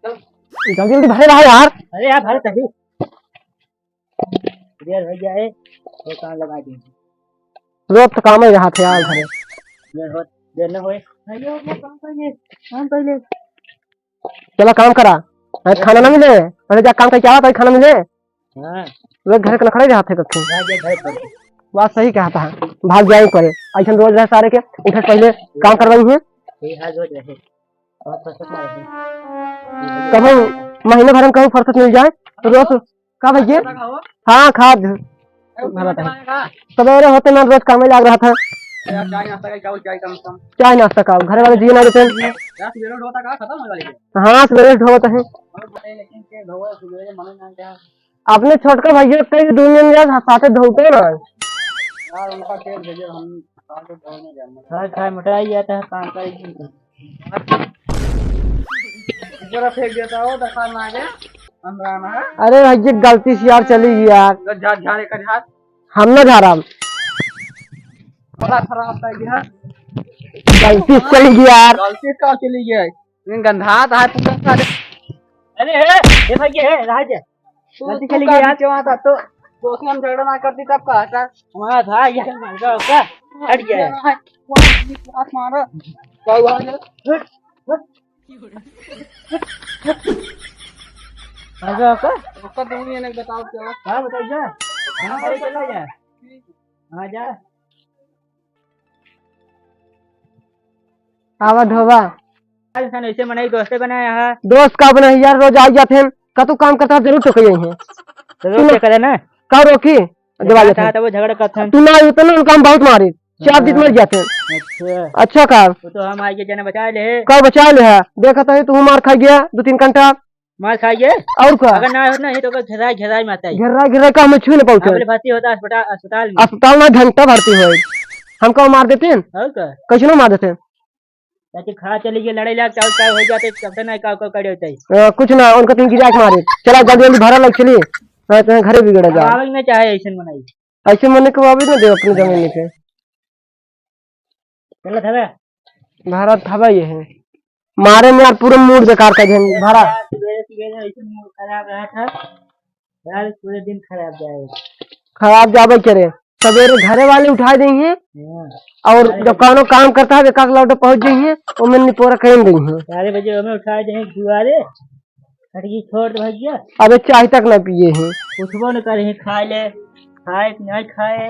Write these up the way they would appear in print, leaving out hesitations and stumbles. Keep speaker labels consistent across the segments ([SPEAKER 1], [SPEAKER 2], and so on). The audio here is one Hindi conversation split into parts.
[SPEAKER 1] जल्दी जल्दी भरे रहा यार।
[SPEAKER 2] अरे यार भरे तभी देर हो जाए तो काम लगा देंगे।
[SPEAKER 1] रोज तो काम ही रहा था यार भरे।
[SPEAKER 2] देर न होए काम पहले
[SPEAKER 1] चलो काम करा, खाना ना मिले पहले जा काम करके आवा तो खाना मिले।
[SPEAKER 2] हाँ
[SPEAKER 1] रोज घर के खड़े रहा थे कभी।
[SPEAKER 2] घर पर
[SPEAKER 1] बात सही कहता है, भाग जाए करे ऐसा रोज रहे सारे के उठे पहले काम करवाई है।
[SPEAKER 2] ये हाल रोज रहे और फुर्सत ना रहे।
[SPEAKER 1] कभी महीने भर में कभी फुर्सत मिल जाए तो रोज का भैया। हाँ खा सवेरे होते मैं रोज काम में लग रहा था। चाय नाश्ता का घर वाले जिए ना देते। हाँ सवेरे ढोते हैं। अपने छोटका भैया कई दुनिया में जा साथे ढोते ना
[SPEAKER 2] यार उनका तेल भेजे हम साथ धोने जाना। हां खाए मटाई जाता है काम कर जरा फेंक देता हो दुकान में आ गया अंदर है।
[SPEAKER 1] अरे भैया गलती से यार चली गई यार।
[SPEAKER 2] झाड़े का झाड़
[SPEAKER 1] हम ना झाड़ा
[SPEAKER 2] बड़ा खराब था गया।
[SPEAKER 1] गलती से चली गई यार।
[SPEAKER 2] गलती का चली गया इन गंधा था पूरा। अरे ये भैया है राज गलती चली गई यार। क्यों आता तो दोस्त ने हम झगड़ा ना करती तब कहा था हमारा था ये मार का हट गया हाथ मारो कोई बात नहीं आजा का उसका तुम ये नहीं बताओ क्या। हां बताइए हां भाई चला जा हां जा
[SPEAKER 1] आवा ढोबा
[SPEAKER 2] आज सन ऐसे मनाई दोस्त बनाया है।
[SPEAKER 1] दोस्त का बना यार रोज आ जाते हैं कतु काम करता जरूर तो कहीं है
[SPEAKER 2] तो रोक करे ना
[SPEAKER 1] का रोकी दिवाली
[SPEAKER 2] था तो वो झगड़ा करते हैं।
[SPEAKER 1] तू ना इतना काम बहुत मारे 4 दिन मर जाते हैं। अच्छा का
[SPEAKER 2] तो हम आगे जने बचा ले
[SPEAKER 1] का बचा ले है देखा था तू मार खा गया 2-3 घंटा
[SPEAKER 2] मार खाइए
[SPEAKER 1] और का
[SPEAKER 2] अगर ना होना है तो घेराई घेराई में आता है।
[SPEAKER 1] घेरा का हमें छू नहीं पाते
[SPEAKER 2] हमले भर्ती होता अस्पताल में।
[SPEAKER 1] अस्पताल में घंटा भर्ती हो हमको मार देते हैं
[SPEAKER 2] और का
[SPEAKER 1] कैसे ना मार देते हैं।
[SPEAKER 2] ताकि खा चली गई लड़ाई लाग चाव चाव हो जाते तब ना का करे होता है
[SPEAKER 1] कुछ ना उनका 3 गिरा के मारे चला जल्दी जल्दी भरा लग चलिए मैं तो घरे बिगड़ जा
[SPEAKER 2] आवाज में चाहे ऐसे बनाई
[SPEAKER 1] ऐसे मन के वापस ना दे अपनी जमीन पे
[SPEAKER 2] चलो थवे
[SPEAKER 1] भारत हवा ये है मारे में यार पूरा मूड बेकार कर देंगे भरा
[SPEAKER 2] ऐसे मूड खराब रहा था यार पूरे दिन खराब जाएगा
[SPEAKER 1] खराब जाबे करे सवेरे घरे वाले उठा देंगे और जब कौनो काम करता है एकाक लौटे पहुंच जाइए वो मैं निपोरा कहीं गई हूँ
[SPEAKER 2] 4 बजे हमें उठा दे दुआरे खड़की छोड़ दे भैया
[SPEAKER 1] अबे चाय तक न पिए हैं
[SPEAKER 2] उठबो न करे खाए ले खाए नहीं खाए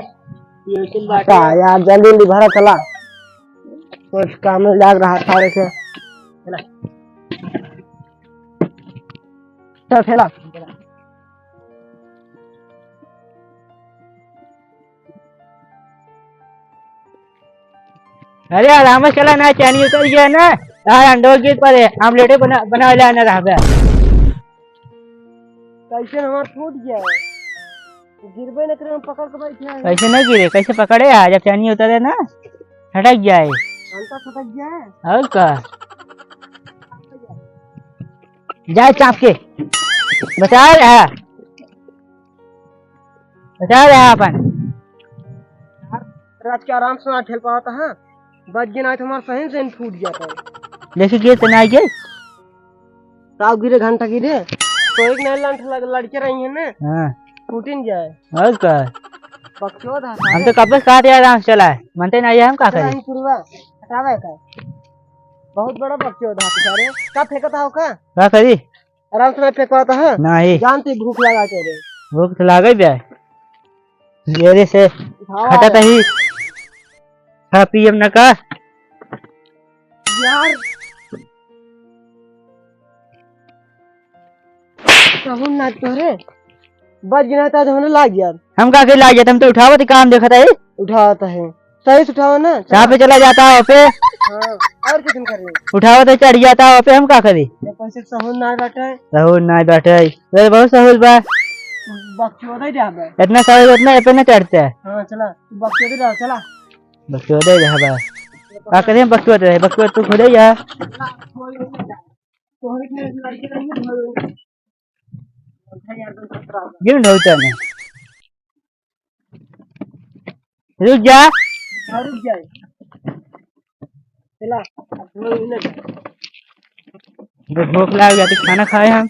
[SPEAKER 2] ये चल बात
[SPEAKER 1] यार जल्दी जल्दी भरा चला कुछ काम में लग रहा था ऐसे
[SPEAKER 2] चला
[SPEAKER 1] चल फैला
[SPEAKER 2] अरे आराम से चला ना चैनी उतर गया ना यार अंडो गिर पड़े आमलेट बना लेना रहा
[SPEAKER 1] कैसे हमारा टूट गया गिरबे न करे हम पकड़ के बैठे हैं
[SPEAKER 2] कैसे नहीं गिरे कैसे पकड़े यार जब चैनी उतरे ना हटक जाए
[SPEAKER 1] हल्का सटक गया है
[SPEAKER 2] और का जाए चाप के बचा रहा अपन
[SPEAKER 1] रात के आराम से ना ठेल पाता है बच गिना तो हमारा सही से फूट जाता है
[SPEAKER 2] देखिए गिर तो नहीं गिर
[SPEAKER 1] ताव गिरे घंटा गिरे तो एक नए लड़के रही है ना
[SPEAKER 2] हाँ
[SPEAKER 1] टूट न जाए
[SPEAKER 2] और का
[SPEAKER 1] पक्षो था
[SPEAKER 2] हम तो कब कहा थे आराम से चला है मनते नहीं हम का करें
[SPEAKER 1] हटावे का बहुत बड़ा पक्षो था सारे का फेंकता हो का
[SPEAKER 2] करी
[SPEAKER 1] आराम से फेंकवाता है
[SPEAKER 2] नहीं
[SPEAKER 1] जानती भूख लगा के रे
[SPEAKER 2] भूख तो लागे जाए देरी से खटा ही खा पीएम न का
[SPEAKER 1] यार कहूं ना तोरे बच गिना था तो होने लग यार
[SPEAKER 2] हम का के ला जाते हम तो उठावत काम देखता है
[SPEAKER 1] उठाता है सही से उठाओ ना
[SPEAKER 2] जहाँ पे चला जाता है पे
[SPEAKER 1] हाँ और कितन कर रहे
[SPEAKER 2] उठावत है चढ़ जाता है पे हम का करी
[SPEAKER 1] पैसे सहूल ना बैठे
[SPEAKER 2] सहूल ना बैठे बहुत सहूल बा
[SPEAKER 1] बक्चोदे जा बे
[SPEAKER 2] इतना सहूल इतना पे न चढ़ते है
[SPEAKER 1] हां चला बक्चोदे जा चला
[SPEAKER 2] बक्चोदे जा बा का करे बक्चोदे तू खुद ही जा गिर होता है रुक जा
[SPEAKER 1] रुक जाए चला
[SPEAKER 2] भूख लग गया तो खाना खाए हम।